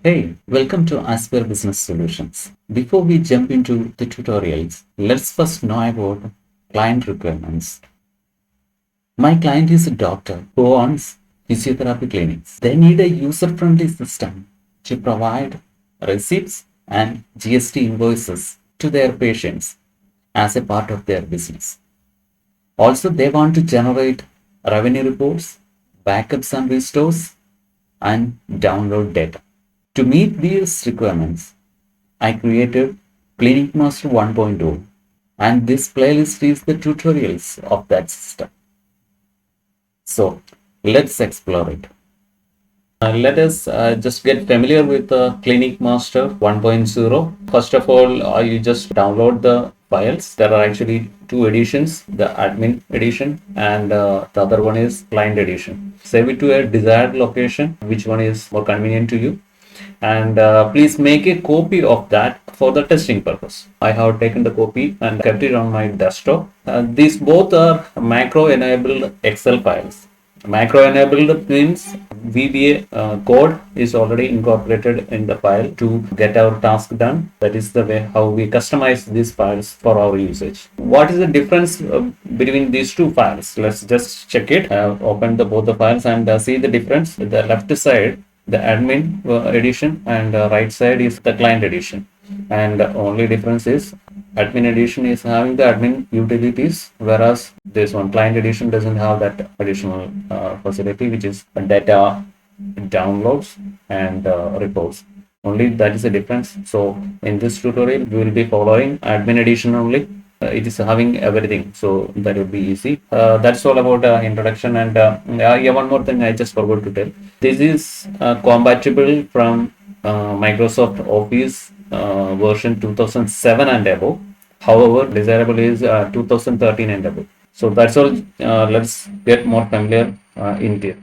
Hey, welcome to Aspire Business Solutions. Before we jump into the tutorials, let's first know about client requirements. My client is a doctor who owns physiotherapy clinics. They need a user-friendly system to provide receipts and GST invoices to their patients as a part of their business. Also, they want to generate revenue reports, backups and restores, and download data. To meet these requirements, I created Clinic Master 1.0, and this playlist is the tutorials of that system. So let's explore it. Let us just get familiar with Clinic Master 1.0. First of all, you just download the files. There are actually two editions, the admin edition and the other one is client edition. Save it to a desired location, which one is more convenient to you. And please make a copy of that for the testing purpose. I have taken the copy and kept it on my desktop. These both are macro enabled Excel files. Macro enabled means VBA code is already incorporated in the file to get our task done. That is the way how we customize these files for our usage. What is the difference between these two files? Let's just check it. Open both the files and see the difference. The left side, the admin edition, and right side is the client edition. And the only difference is admin edition is having the admin utilities, whereas this one client edition doesn't have that additional facility, which is data downloads and reports. Only that is the difference. So in this tutorial, we will be following admin edition only. It is having everything, so that would be easy. That's all about introduction. And yeah, one more thing I just forgot to tell. This is compatible from Microsoft Office version 2007 and above. However, desirable is 2013 and above. So that's all. Let's get more familiar in depth.